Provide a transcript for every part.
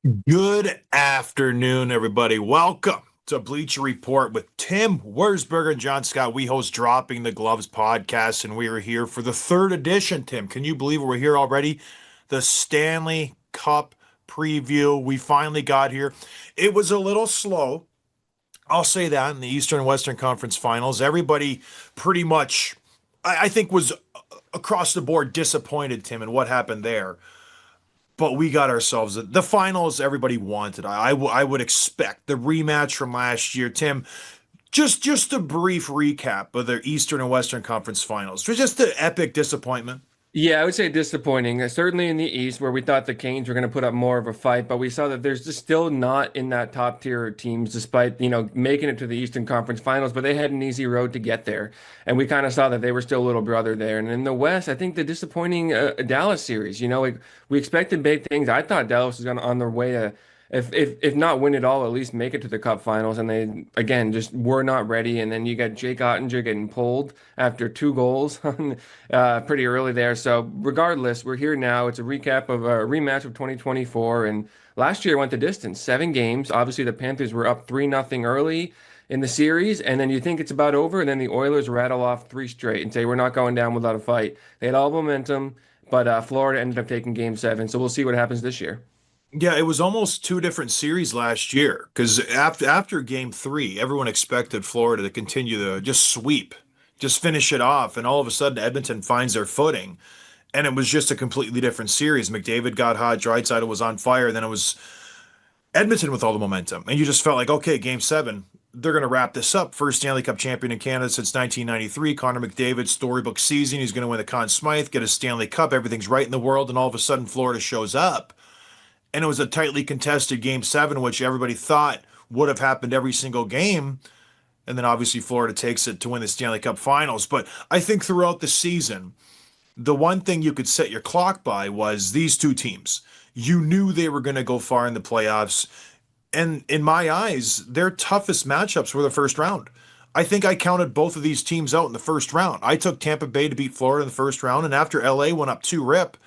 Good afternoon, everybody. Welcome to Bleacher Report with Tim Wurzberger and John Scott. We host Dropping the Gloves podcast, and we are here for the third edition. Tim, can you believe we're here already? The Stanley Cup preview. We finally got here. It was a little slow. I'll say that in the Eastern and Western Conference Finals. Everybody pretty much, I think, was across the board disappointed, Tim, in what happened there. But we got ourselves the finals everybody wanted. I would expect the rematch from last year. Tim, just a brief recap of the Eastern and Western Conference Finals. It was just an epic disappointment. Yeah, I would say disappointing. Certainly in the East, where we thought the Canes were going to put up more of a fight, but we saw that there's just still not in that top tier teams, despite making it to the Eastern Conference Finals. But they had an easy road to get there, and we kind of saw that they were still a little brother there. And in the West, I think the disappointing Dallas series. Like we expected big things. I thought Dallas was going on their way to if not win it all, at least make it to the Cup Finals. And they again just were not ready. And then you got Jake Ottinger getting pulled after two goals pretty early there. So regardless, we're here now. It's a recap of a rematch of 2024. And last year went the distance, 7 games. Obviously, the Panthers were up 3-0 early in the series, and then you think it's about over, and then the Oilers rattle off three straight and say we're not going down without a fight. They had all momentum, but Florida ended up taking Game 7. So we'll see what happens this year. Yeah, it was almost two different series last year because after Game 3, everyone expected Florida to continue to just sweep, just finish it off, and all of a sudden Edmonton finds their footing, and it was just a completely different series. McDavid got hot, Draisaitl was on fire, then it was Edmonton with all the momentum, and you just felt like, okay, Game 7, they're going to wrap this up. First Stanley Cup champion in Canada since 1993. Connor McDavid, storybook season. He's going to win the Conn Smythe, get a Stanley Cup. Everything's right in the world, and all of a sudden Florida shows up. And it was a tightly contested Game 7, which everybody thought would have happened every single game. And then obviously Florida takes it to win the Stanley Cup Finals. But I think throughout the season, the one thing you could set your clock by was these two teams. You knew they were going to go far in the playoffs. And in my eyes, their toughest matchups were the first round. I think I counted both of these teams out in the first round. I took Tampa Bay to beat Florida in the first round. And after LA went up 2-rip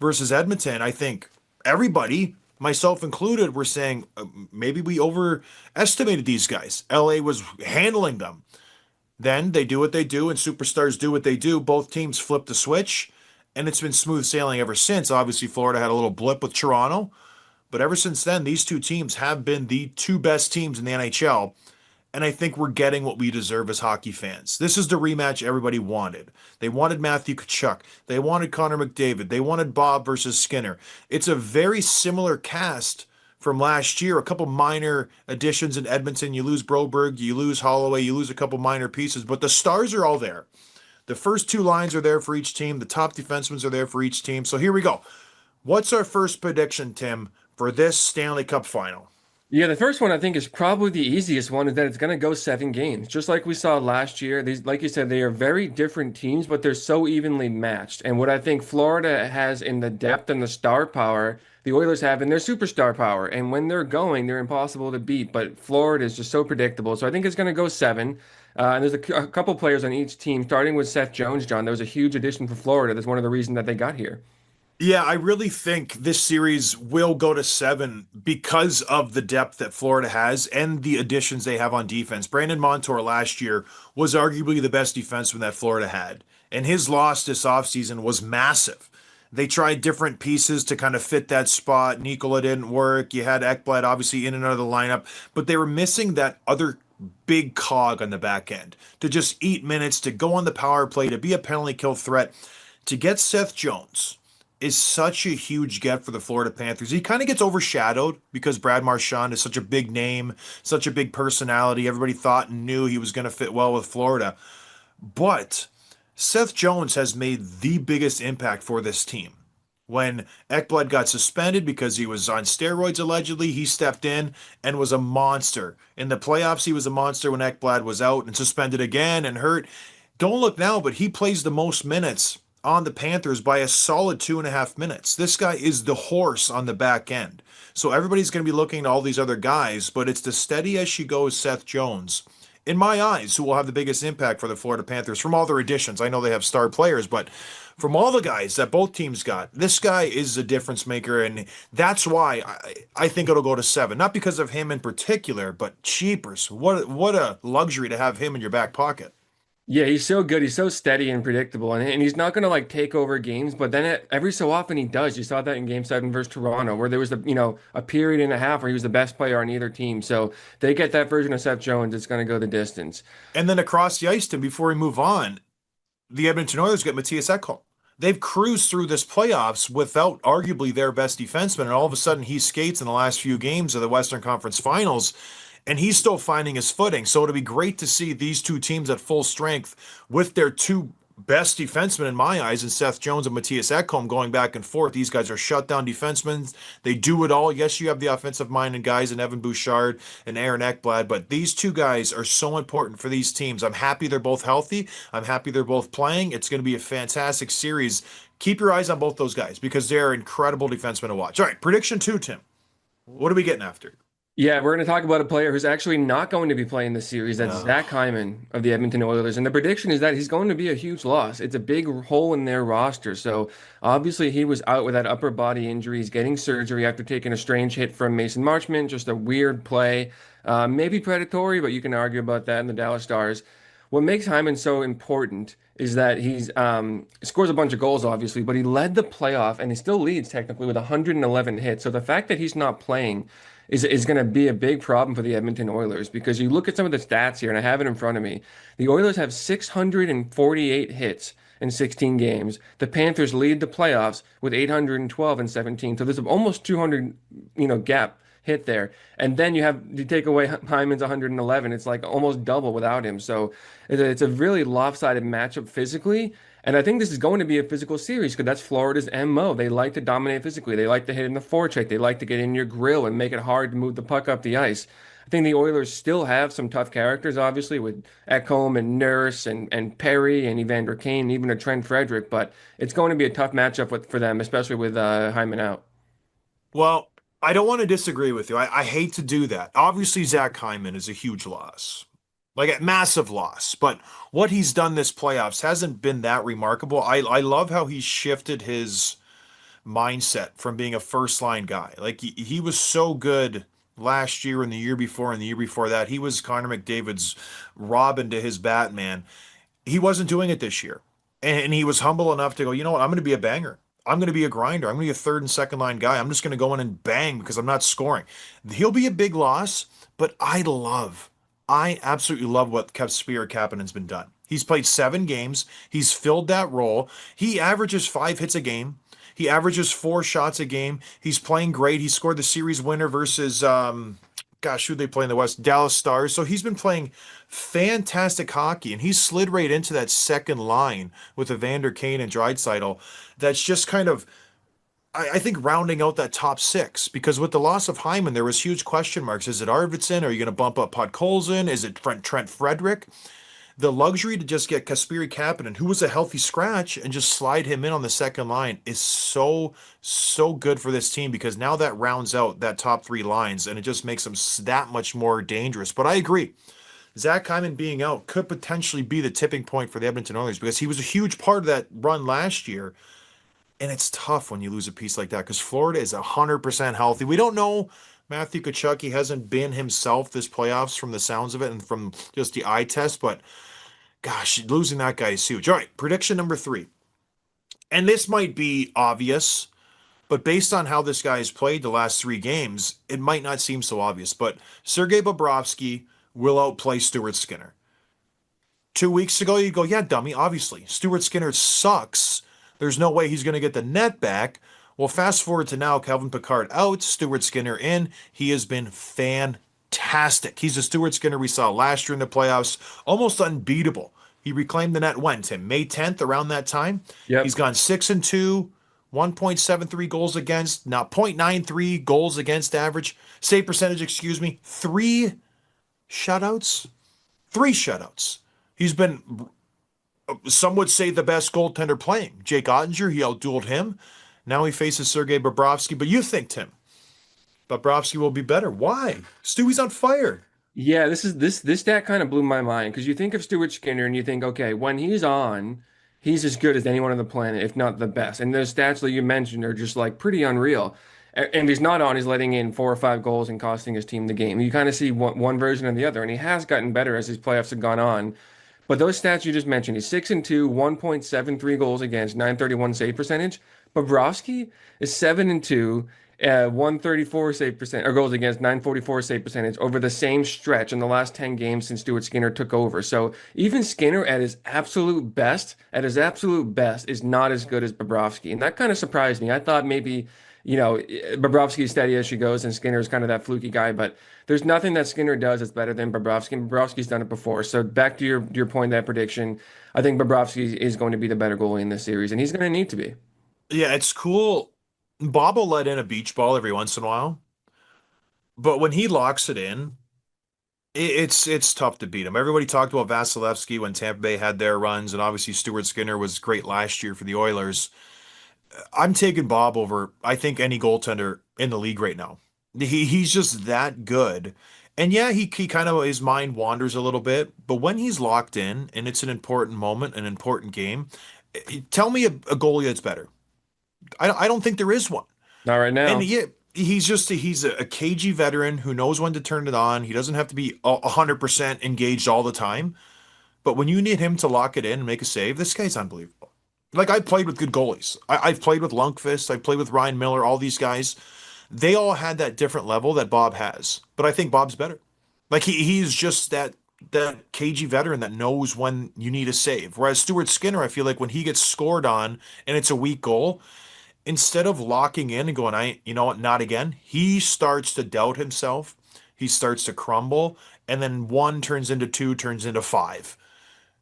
versus Edmonton, I think everybody, myself included, were saying maybe we overestimated these guys. LA was handling them. Then they do what they do, and superstars do what they do. Both teams flip the switch, and it's been smooth sailing ever since. Obviously, Florida had a little blip with Toronto, but ever since then, these two teams have been the two best teams in the NHL. And I think we're getting what we deserve as hockey fans. This is the rematch everybody wanted. They wanted Matthew Tkachuk. They wanted Connor McDavid. They wanted Bob versus Skinner. It's a very similar cast from last year. A couple minor additions in Edmonton. You lose Broberg, you lose Holloway, you lose a couple minor pieces, but the stars are all there. The first two lines are there for each team. The top defensemen are there for each team. So here we go. What's our first prediction, Tim, for this Stanley Cup final? Yeah, the first one I think is probably the easiest one is that it's going to go 7 games, just like we saw last year. These, like you said, they are very different teams, but they're so evenly matched. And what I think Florida has in the depth and the star power, the Oilers have in their superstar power. And when they're going, they're impossible to beat. But Florida is just so predictable. So I think it's going to go 7. And there's a couple players on each team, starting with Seth Jones, John. That was a huge addition for Florida. That's one of the reasons that they got here. Yeah, I really think this series will go to 7 because of the depth that Florida has and the additions they have on defense. Brandon Montour last year was arguably the best defenseman that Florida had, and his loss this offseason was massive. They tried different pieces to kind of fit that spot. Nikola didn't work. You had Ekblad obviously in and out of the lineup, but they were missing that other big cog on the back end to just eat minutes, to go on the power play, to be a penalty kill threat. To get Seth Jones is such a huge get for the Florida Panthers. He kind of gets overshadowed because Brad Marchand is such a big name, such a big personality. Everybody thought and knew he was going to fit well with Florida. But Seth Jones has made the biggest impact for this team. When Ekblad got suspended because he was on steroids allegedly, he stepped in and was a monster. In the playoffs, he was a monster when Ekblad was out and suspended again and hurt. Don't look now, but he plays the most minutes on the Panthers by a solid 2.5 minutes. This guy is the horse on the back end. So everybody's going to be looking at all these other guys, but it's the steady as she goes Seth Jones in my eyes, who will have the biggest impact for the Florida Panthers from all their additions. I know they have star players, but from all the guys that both teams got, this guy is a difference maker, and that's why I think it'll go to 7. Not because of him in particular, but cheapers. What a luxury to have him in your back pocket. Yeah, he's so good. He's so steady and predictable, and he's not going to like take over games. But then every so often he does. You saw that in Game 7 versus Toronto, where there was a period and a half where he was the best player on either team. So they get that version of Seth Jones. It's going to go the distance. And then across the ice, Tim, before we move on, the Edmonton Oilers get Matthias Ekholm. They've cruised through this playoffs without arguably their best defenseman, and all of a sudden he skates in the last few games of the Western Conference Finals, and he's still finding his footing. So it'll be great to see these two teams at full strength with their two best defensemen in my eyes, and Seth Jones and Matthias Ekholm going back and forth. These guys are shutdown defensemen. They do it all. Yes, you have the offensive minded guys in Evan Bouchard and Aaron Ekblad, but these two guys are so important for these teams. I'm happy they're both healthy. I'm happy they're both playing. It's going to be a fantastic series. Keep your eyes on both those guys because they're incredible defensemen to watch. All right, prediction 2, Tim. What are we getting after? Yeah, we're going to talk about a player who's actually not going to be playing this series. That's Uh, Zach Hyman of the Edmonton Oilers. And the prediction is that he's going to be a huge loss. It's a big hole in their roster. So obviously he was out with that upper body injury. He's getting surgery after taking a strange hit from Mason Marchment, just a weird play. Maybe predatory, but you can argue about that in the Dallas Stars. What makes Hyman so important is that he's scores a bunch of goals, obviously, but he led the playoff and he still leads technically with 111 hits. So the fact that he's not playing is going to be a big problem for the Edmonton Oilers because you look at some of the stats here, and I have it in front of me. The Oilers have 648 hits in 16 games. The Panthers lead the playoffs with 812 and 17. So there's almost 200, gap hit there. And then you take away Hyman's 111. It's like almost double without him. So it's a really lopsided matchup physically. And I think this is going to be a physical series because that's Florida's MO. They like to dominate physically. They like to hit in the forecheck. They like to get in your grill and make it hard to move the puck up the ice. I think the Oilers still have some tough characters, obviously, with Ekholm and Nurse and Perry and Evander Kane, and even a Trent Frederick. But it's going to be a tough matchup for them, especially with Hyman out. well, I don't want to disagree with you. I hate to do that. Obviously, Zach Hyman is a huge loss, like a massive loss. But what he's done this playoffs hasn't been that remarkable. I love how he shifted his mindset from being a first line guy. Like he was so good last year and the year before and the year before that. He was Connor McDavid's Robin to his Batman. He wasn't doing it this year. And he was humble enough to go, you know what, I'm going to be a banger. I'm going to be a grinder. I'm going to be a third and second line guy. I'm just going to go in and bang because I'm not scoring. He'll be a big loss, but I absolutely love what Kasperi Kapanen's been done. He's played 7 games. He's filled that role. He averages 5 hits a game. He averages 4 shots a game. He's playing great. He scored the series winner versus gosh, who they play in the West? Dallas Stars. So he's been playing fantastic hockey, and he's slid right into that second line with Evander Kane and Draisaitl. That's just kind of, I think, rounding out that top 6. Because with the loss of Hyman, there was huge question marks. Is it Arvidsson? Are you going to bump up Podkolzin? Is it Trent Frederick? The luxury to just get Kasperi Kapanen, who was a healthy scratch, and just slide him in on the second line is so good for this team because now that rounds out that top 3 lines and it just makes them that much more dangerous. But I agree. Zach Hyman being out could potentially be the tipping point for the Edmonton Oilers because he was a huge part of that run last year. And it's tough when you lose a piece like that because Florida is 100% healthy. We don't know. Matthew Tkachuk, he hasn't been himself this playoffs from the sounds of it and from just the eye test, but gosh, losing that guy is huge. All right, prediction number 3. And this might be obvious, but based on how this guy has played the last 3 games, it might not seem so obvious. But Sergei Bobrovsky will outplay Stuart Skinner. 2 weeks ago, you go, yeah, dummy, obviously. Stuart Skinner sucks. There's no way he's going to get the net back. Well, fast forward to now, Calvin Pickard out, Stuart Skinner in. He has been fantastic. He's the Stuart Skinner we saw last year in the playoffs, almost unbeatable. He reclaimed the net when, Tim? May 10th, around that time. Yep. He's gone 6-2, 1.73 goals against, now 0.93 goals against average, save percentage, excuse me, 3 shutouts. 3 shutouts. He's been, some would say, the best goaltender playing. Jake Ottinger, he outdueled him. Now he faces Sergei Bobrovsky. But you think, Tim, Bobrovsky will be better. Why? Stewie's on fire. Yeah, this stat kind of blew my mind because you think of Stuart Skinner and you think, okay, when he's on, he's as good as anyone on the planet, if not the best. And those stats that you mentioned are just like pretty unreal. And he's not on, he's letting in 4 or 5 goals and costing his team the game. You kind of see one version or the other, and he has gotten better as his playoffs have gone on. But those stats you just mentioned, he's 6-2, 1.73 goals against, 931 save percentage. Bobrovsky is 7-2, 134 save percent or goals against, 944 save percentage over the same stretch in the last 10 games since Stuart Skinner took over. So even Skinner at his absolute best, is not as good as Bobrovsky. And that kind of surprised me. I thought maybe, Bobrovsky's steady as she goes, and Skinner's kind of that fluky guy, but there's nothing that Skinner does that's better than Bobrovsky. And Bobrovsky's done it before. So back to your point, that prediction, I think Bobrovsky is going to be the better goalie in this series, and he's going to need to be. Yeah, it's cool. Bob will let in a beach ball every once in a while, but when he locks it in, it's tough to beat him. Everybody talked about Vasilevsky when Tampa Bay had their runs, and obviously Stuart Skinner was great last year for the Oilers. I'm taking Bob over, I think, any goaltender in the league right now. He's just that good. And yeah, he kind of his mind wanders a little bit, but when he's locked in and it's an important moment, an important game, tell me a goalie that's better. I don't think there is one. Not right And now. yeah, he's a cagey veteran who knows when to turn it on. He doesn't have to be 100% engaged all the time. But when you need him to lock it in and make a save, this guy's unbelievable. Like I've played with good goalies. I've played with Lundqvist. I've played with Ryan Miller. All these guys, they all had that different level that Bob has. But I think Bob's better. Like he's just that cagey veteran that knows when you need a save. Whereas Stuart Skinner, I feel like when he gets scored on and it's a weak goal, instead of locking in and going, you know what, not again, he starts to doubt himself. He starts to crumble, and then one turns into two, turns into five.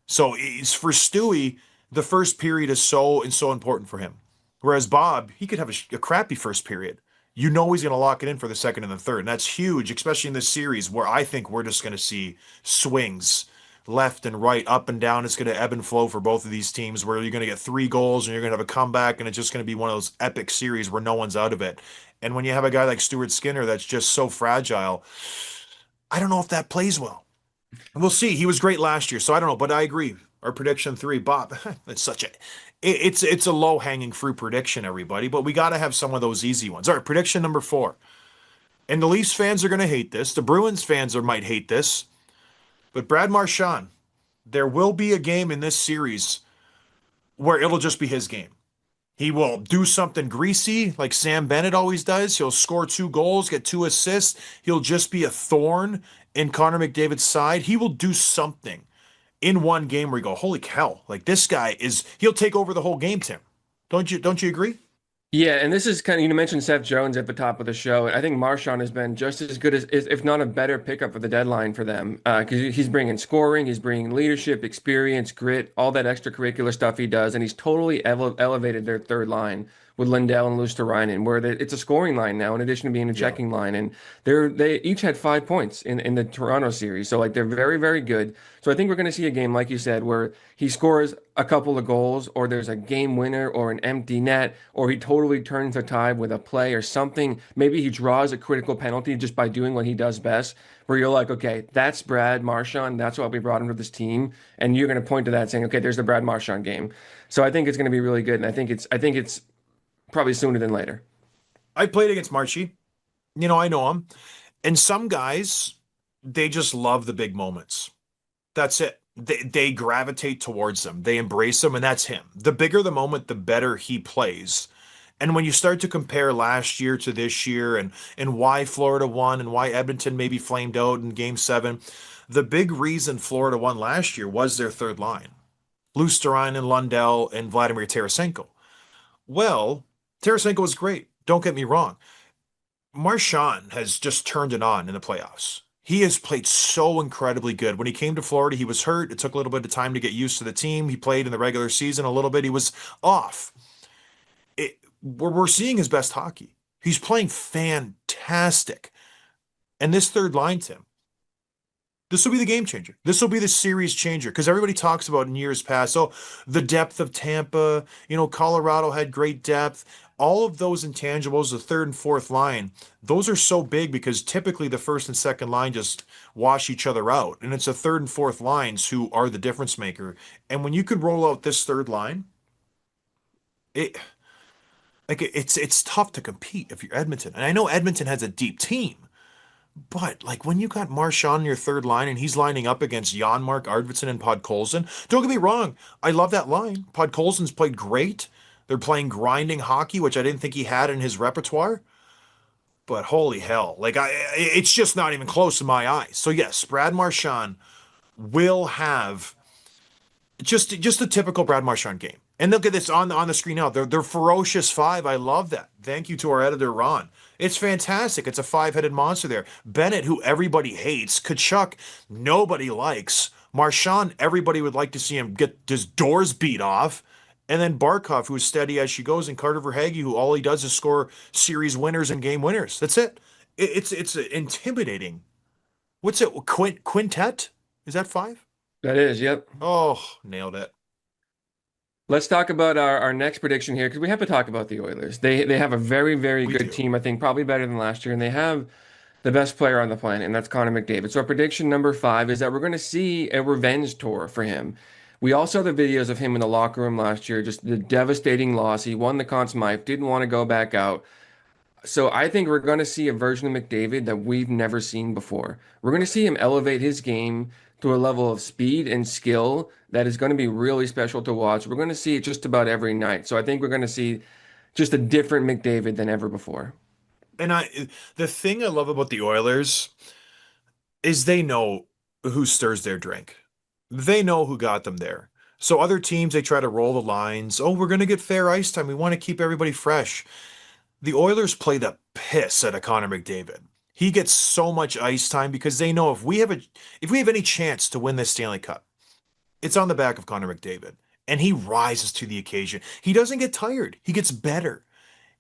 So it's for Stewie, the first period is so important for him. Whereas Bob, he could have a crappy first period. You know he's going to lock it in for the second and the third. And that's huge, especially in this series where I think we're just going to see swings left and right, up and down. It's going to ebb and flow for both of these teams where you're going to get 3 goals and you're going to have a comeback and it's just going to be one of those epic series where no one's out of it. And when you have a guy like Stuart Skinner that's just so fragile, I don't know if that plays well. We'll see. He was great last year, so I don't know, but I agree. Our prediction three, Bob. It's such a it's a low hanging fruit prediction, everybody, but we got to have some of those easy ones. All right, prediction number four. And the Leafs fans are going to hate this. The Bruins fans might hate this, but Brad Marchand, there will be a game in this series where it'll just be his game. He will do something greasy like Sam Bennett always does. He'll score 2 goals, get 2 assists. He'll just be a thorn in Connor McDavid's side. He will do something in one game where you go, holy cow, like this guy he'll take over the whole game, Tim. Don't you agree? Yeah, and this is kind of, you mentioned Seth Jones at the top of the show. I think Marchand has been just as good as, if not a better pickup for the deadline for them. Because he's bringing scoring, he's bringing leadership, experience, grit, all that extracurricular stuff he does, and he's totally elevated their third line with Lindell and Luosterainen, where it's a scoring line now in addition to being a Yeah. checking line. And they each had 5 points in the Toronto series, so like they're very, very good. So I think we're going to see a game, like you said, where he scores a couple of goals, or there's a game winner, or an empty net, or he totally turns the tide with a play or something. Maybe he draws a critical penalty just by doing what he does best, where you're like, okay, that's Brad Marchand. That's why we brought him to this team. And you're going to point to that saying, okay, there's the Brad Marchand game. So I think it's going to be really good. And I think it's probably sooner than later. I played against Marchie. I know him. And some guys, they just love the big moments. That's it. They gravitate towards them. They embrace them, and that's him. The bigger the moment, the better he plays. And when you start to compare last year to this year and why Florida won and why Edmonton maybe flamed out in game seven, the big reason Florida won last year was their third line. Lusterine and Lundell and Vladimir Tarasenko. Well, Tarasenko was great. Don't get me wrong. Marchand has just turned it on in the playoffs. He has played so incredibly good. When he came to Florida, he was hurt. It took a little bit of time to get used to the team. He played in the regular season a little bit. He was off. We're seeing his best hockey. He's playing fantastic. And this third line, Tim, this will be the game changer. This will be the series changer because everybody talks about in years past. Oh, the depth of Tampa. Colorado had great depth. all of those intangibles, the third and fourth line, those are so big because typically the first and second line just wash each other out. And it's the third and fourth lines who are the difference maker. And when you could roll out this third line, it it's tough to compete if you're Edmonton. And I know Edmonton has a deep team, but like when you got Marchand in your third line and he's lining up against Janmark, Arvidsson, and Podkolzin, don't get me wrong, I love that line. Podkolzin's played great. They're playing grinding hockey, which I didn't think he had in his repertoire. But holy hell, it's just not even close in my eyes. So yes, Brad Marchand will have just a typical Brad Marchand game. And look at this on the screen now. They're ferocious five. I love that. Thank you to our editor Ron. It's fantastic. It's a five-headed monster there. Bennett, who everybody hates, Kachuk, nobody likes. Marchand, everybody would like to see him get his doors beat off. And then Barkov, who's steady as she goes, and Carter Verhaeghe, who all he does is score series winners and game winners. That's it. It's intimidating. What's it? Quintet? Is that five? That is, yep. Oh, nailed it. Let's talk about our next prediction here because we have to talk about the Oilers. They have a very, very We good do. team, I think probably better than last year, and they have the best player on the planet, and that's Connor McDavid. So our prediction number 5 is that we're going to see a revenge tour for him. We all saw the videos of him in the locker room last year, just the devastating loss. He won the Conn Smythe, didn't want to go back out. So I think we're going to see a version of McDavid that we've never seen before. We're going to see him elevate his game to a level of speed and skill that is going to be really special to watch. We're going to see it just about every night. So I think we're going to see just a different McDavid than ever before. And the thing I love about the Oilers is they know who stirs their drink. They know who got them there. So other teams, they try to roll the lines. Oh, we're going to get fair ice time. We want to keep everybody fresh. The Oilers play the piss out of Connor McDavid. He gets so much ice time because they know if we have any chance to win this Stanley Cup, it's on the back of Connor McDavid. And he rises to the occasion. He doesn't get tired. He gets better.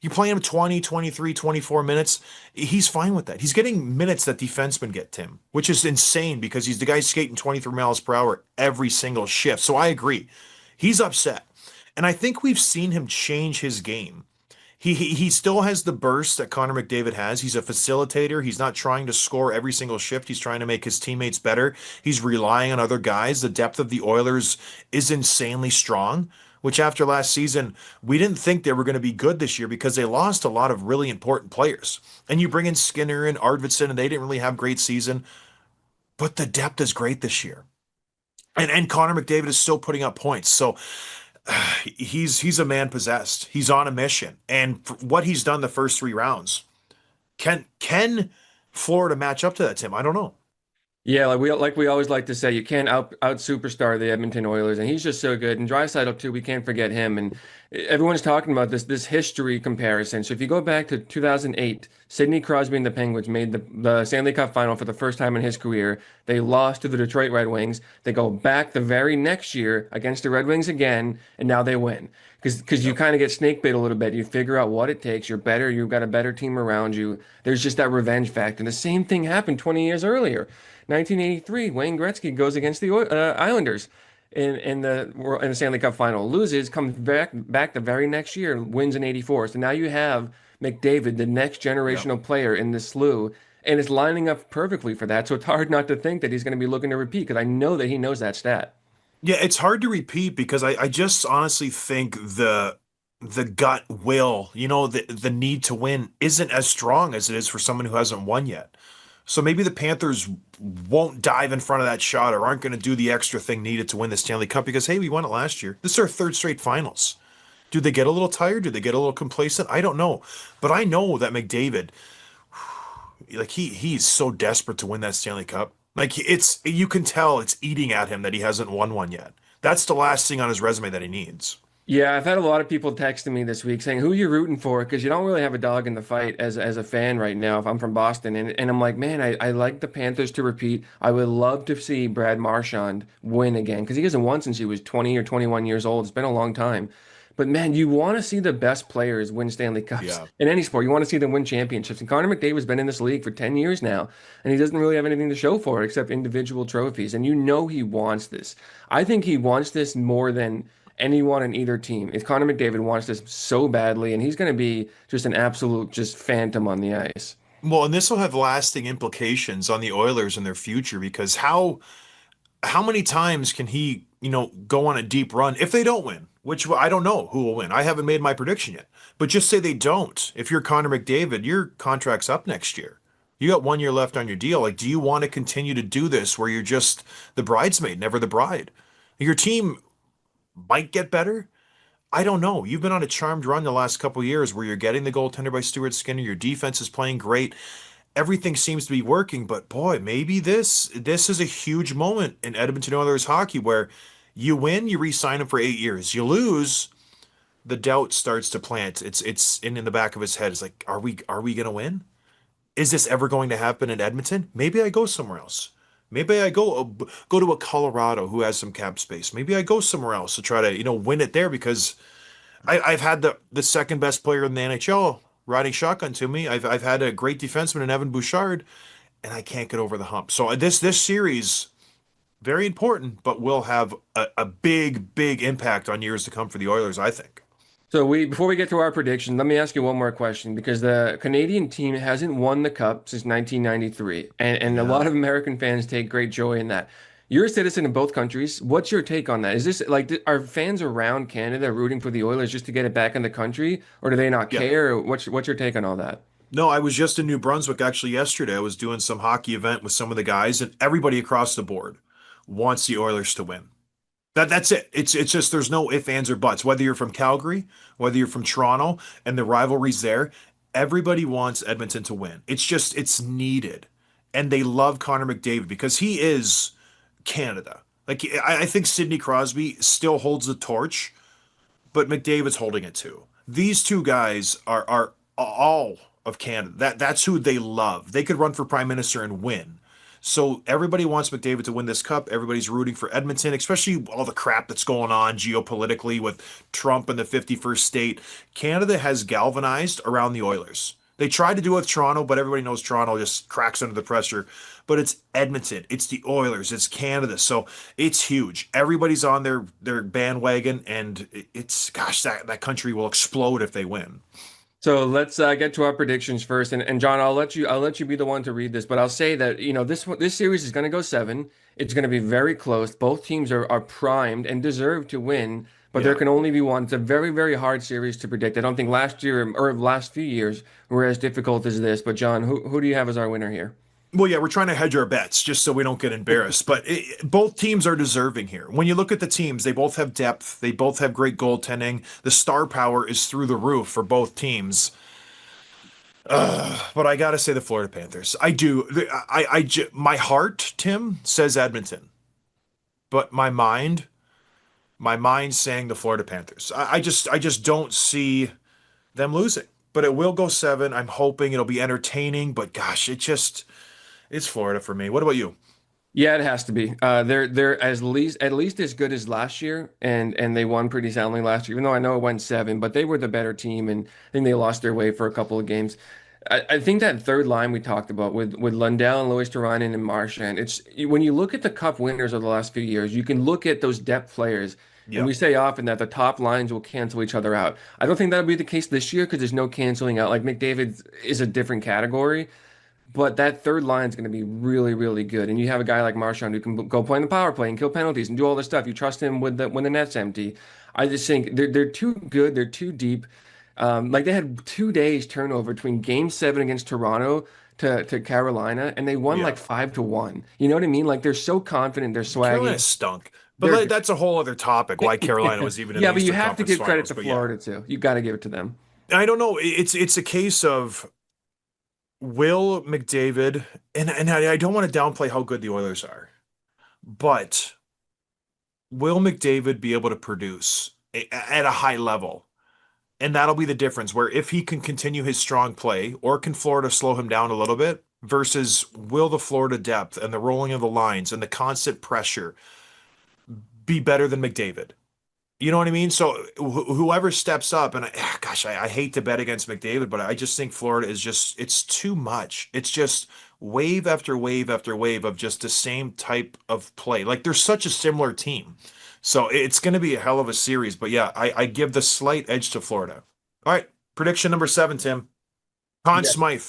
You play him 20, 23, 24 minutes, he's fine with that. He's getting minutes that defensemen get, Tim, which is insane because he's the guy skating 23 miles per hour every single shift. So I agree. He's upset. And I think we've seen him change his game. He still has the burst that Connor McDavid has. He's a facilitator. He's not trying to score every single shift. He's trying to make his teammates better. He's relying on other guys. The depth of the Oilers is insanely strong, which after last season, we didn't think they were going to be good this year because they lost a lot of really important players. And you bring in Skinner and Arvidsson, and they didn't really have great season, but the depth is great this year. And Connor McDavid is still putting up points. So he's a man possessed. He's on a mission. And for what he's done the first 3 rounds, can Florida match up to that, Tim? I don't know. Yeah, like we always like to say, you can't out superstar the Edmonton Oilers, and he's just so good. And Draisaitl too, we can't forget him. And everyone's talking about this history comparison. So if you go back to 2008, Sidney Crosby and the Penguins made the Stanley Cup Final for the first time in his career. They lost to the Detroit Red Wings. They go back the very next year against the Red Wings again, and now they win. Because you kind of get snake bit a little bit. You figure out what it takes. You're better. You've got a better team around you. There's just that revenge factor. And the same thing happened 20 years earlier. 1983, Wayne Gretzky goes against the Islanders in the Stanley Cup Final, loses, comes back the very next year, wins in '84. So now you have McDavid, the next Yep. generational player in the slew, and it's lining up perfectly for that. So it's hard not to think that he's going to be looking to repeat because I know that he knows that stat. Yeah, it's hard to repeat because I just honestly think the gut will, the need to win isn't as strong as it is for someone who hasn't won yet. So maybe the Panthers won't dive in front of that shot or aren't going to do the extra thing needed to win the Stanley Cup because, hey, we won it last year. This is our third straight finals. Do they get a little tired? Do they get a little complacent? I don't know. But I know that McDavid, like he's so desperate to win that Stanley Cup. Like you can tell it's eating at him that he hasn't won one yet. That's the last thing on his resume that he needs. Yeah, I've had a lot of people texting me this week saying, who are you rooting for? Because you don't really have a dog in the fight as a fan right now if I'm from Boston. And I'm like, man, I like the Panthers to repeat. I would love to see Brad Marchand win again because he hasn't won since he was 20 or 21 years old. It's been a long time. But man, you want to see the best players win Stanley Cups Yeah. in any sport. You want to see them win championships. And Connor McDavid's been in this league for 10 years now, and he doesn't really have anything to show for it except individual trophies. And you know he wants this. I think he wants this more than anyone in either team. If Connor McDavid wants this so badly, and he's going to be just an absolute just phantom on the ice. Well, and this will have lasting implications on the Oilers and their future because how many times can he, go on a deep run if they don't win? Which I don't know who will win. I haven't made my prediction yet. But just say they don't. If you're Connor McDavid, your contract's up next year. You got 1 year left on your deal. Like, do you want to continue to do this where you're just the bridesmaid, never the bride? Your team might get better. I don't know. You've been on a charmed run the last couple of years where you're getting the goaltender by Stuart Skinner. Your defense is playing great. Everything seems to be working, but boy, maybe this is a huge moment in Edmonton Oilers hockey where you win, you re-sign him for 8 years. You lose, the doubt starts to plant. It's in the back of his head. It's like, are we gonna win? Is this ever going to happen in Edmonton? Maybe I go somewhere else. Maybe I go to a Colorado who has some cap space. Maybe I go somewhere else to try to win it there because I've had the second best player in the NHL riding shotgun to me. I've had a great defenseman in Evan Bouchard, and I can't get over the hump. So this series very important, but will have a big impact on years to come for the Oilers, I think. So before we get to our prediction, let me ask you one more question because the Canadian team hasn't won the cup since 1993, and a Yeah. lot of American fans take great joy in that. You're a citizen in both countries. What's your take on that? Is this like are fans around Canada rooting for the Oilers just to get it back in the country, or do they not Yeah. care? What's your take on all that? No, I was just in New Brunswick actually yesterday. I was doing some hockey event with some of the guys, and everybody across the board wants the Oilers to win. That's it. It's just there's no ifs, ands, or buts. Whether you're from Calgary, whether you're from Toronto, and the rivalry's there, everybody wants Edmonton to win. It's needed. And they love Connor McDavid because he is Canada. Like I think Sidney Crosby still holds the torch, but McDavid's holding it too. These two guys are all of Canada. That's who they love. They could run for prime minister and win. So everybody wants McDavid to win this cup. Everybody's rooting for Edmonton, especially all the crap that's going on geopolitically with Trump and the 51st state. Canada has galvanized around the Oilers. They tried to do it with Toronto, but everybody knows Toronto just cracks under the pressure. But it's Edmonton, it's the Oilers, it's Canada, so it's huge. Everybody's on their bandwagon, and it's gosh, that country will explode if they win. So let's get to our predictions first, and John, I'll let you be the one to read this, but I'll say that this series is going to go seven. It's going to be very close. Both teams are primed and deserve to win, but there Yeah. can only be one. It's a very hard series to predict. I don't think last year or last few years were as difficult as this. But John, who do you have as our winner here? Well, yeah, we're trying to hedge our bets just so we don't get embarrassed. But both teams are deserving here. When you look at the teams, they both have depth. They both have great goaltending. The star power is through the roof for both teams. But I gotta say the Florida Panthers. I do. My heart, Tim, says Edmonton, but my mind's saying the Florida Panthers. I just don't see them losing. But it will go seven. I'm hoping it'll be entertaining. But gosh, it's Florida for me. What about you? Yeah, it has to be. They're at least as good as last year, and they won pretty soundly last year. Even though I know it went seven, but they were the better team, and I think they lost their way for a couple of games. I think that third line we talked about with Lundell and Louis Turainen and Marchand. It's when you look at the Cup winners of the last few years, you can look at those depth players, and Yep. we say often that the top lines will cancel each other out. I don't think that'll be the case this year because there's no canceling out. Like McDavid is a different category. But that third line is going to be really good. And you have a guy like Marchand who can go play in the power play and kill penalties and do all this stuff. You trust him with when the net's empty. I just think they're too good. They're too deep. Like they had 2 days turnover between Game 7 against Toronto to Carolina, and they won Yeah. like 5-1. You know what I mean? Like they're so confident. They're Carolina swaggy. stunk. But They're that's a whole other topic why Carolina was even in the yeah, but you Eastern have to Conference give credit Finals. to But yeah, Florida too. You got to give it to them. I don't know. It's a case of will McDavid, and I don't want to downplay how good the Oilers are, but will McDavid be able to produce at a high level? And that'll be the difference where if he can continue his strong play, or can Florida slow him down a little bit, versus will the Florida depth and the rolling of the lines and the constant pressure be better than McDavid? You know what I mean? So whoever steps up, and gosh, I hate to bet against McDavid, but I just think Florida is just, it's too much. It's just wave after wave after wave of just the same type of play. Like they're such a similar team. So it's going to be a hell of a series. But yeah, I give the slight edge to Florida. All right. Prediction number seven, Tim. Conn Yeah. Smythe.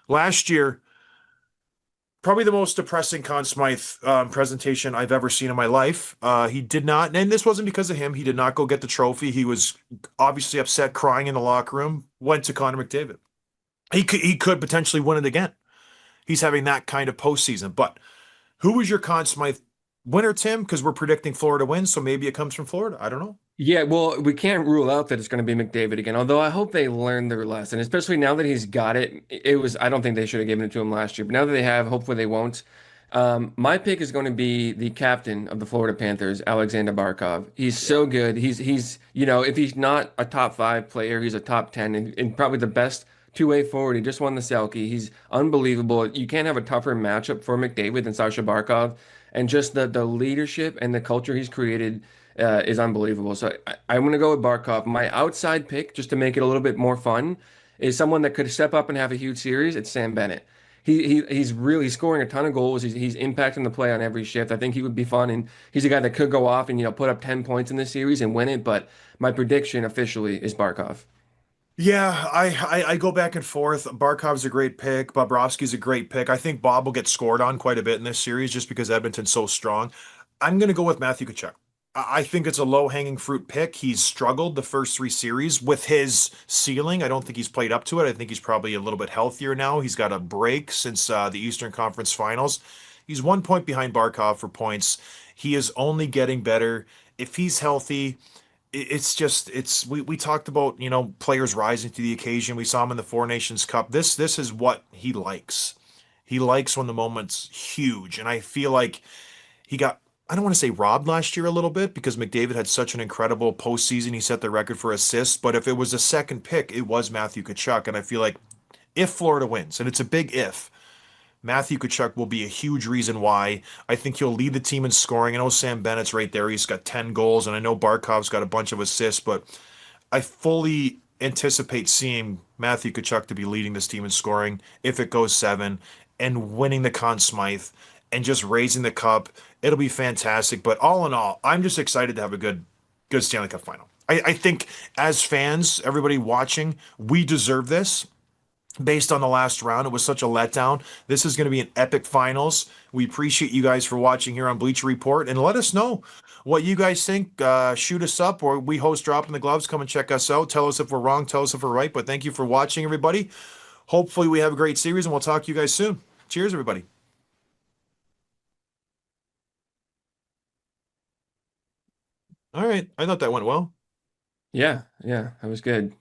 Last year, probably the most depressing Conn Smythe presentation I've ever seen in my life. He did not, and this wasn't because of him. He did not go get the trophy. He was obviously upset, crying in the locker room. Went to Connor McDavid. He could potentially win it again. He's having that kind of postseason. But who was your Conn Smythe winner, Tim? Because we're predicting Florida wins, so maybe it comes from Florida. I don't know. Yeah, well, we can't rule out that it's going to be McDavid again. Although I hope they learned their lesson, especially now that he's got it. It was, I don't think they should have given it to him last year, but now that they have, hopefully they won't. My pick is going to be the captain of the Florida Panthers, Alexander Barkov. He's so good. If he's not a top five player, he's a top 10 and probably the best two-way forward. He just won the Selke. He's unbelievable. You can't have a tougher matchup for McDavid than Sasha Barkov. And just the leadership and the culture he's created is unbelievable. So I'm going to go with Barkov. My outside pick, just to make it a little bit more fun, is someone that could step up and have a huge series. It's Sam Bennett. He's really scoring a ton of goals. He's impacting the play on every shift. I think he would be fun, and he's a guy that could go off and put up 10 points in this series and win it. But my prediction officially is Barkov. Yeah, I go back and forth. Barkov's a great pick. Bobrovsky's a great pick. I think Bob will get scored on quite a bit in this series just because Edmonton's so strong. I'm going to go with Matthew Tkachuk. I think it's a low-hanging fruit pick. He's struggled the first three series with his ceiling. I don't think he's played up to it. I think he's probably a little bit healthier now. He's got a break since the Eastern Conference Finals. He's 1 point behind Barkov for points. He is only getting better. If he's healthy, it's just we talked about, players rising to the occasion. We saw him in the Four Nations Cup. This is what he likes. He likes when the moment's huge, and I feel like he got, I don't want to say robbed last year a little bit because McDavid had such an incredible postseason. He set the record for assists, but if it was a second pick, it was Matthew Tkachuk, and I feel like if Florida wins, and it's a big if, Matthew Tkachuk will be a huge reason why. I think he'll lead the team in scoring. I know Sam Bennett's right there. He's got 10 goals, and I know Barkov's got a bunch of assists, but I fully anticipate seeing Matthew Tkachuk to be leading this team in scoring if it goes seven and winning the Conn Smythe and just raising the cup. It'll be fantastic. But all in all, I'm just excited to have a good Stanley Cup final. I think as fans, everybody watching, we deserve this based on the last round. It was such a letdown. This is going to be an epic finals. We appreciate you guys for watching here on Bleacher Report, and let us know what you guys think. Shoot us up, or we host Dropping the Gloves. Come and check us out. Tell us if we're wrong. Tell us if we're right. But thank you for watching, everybody. Hopefully, we have a great series, and we'll talk to you guys soon. Cheers, everybody. All right. I thought that went well. Yeah, yeah, that was good.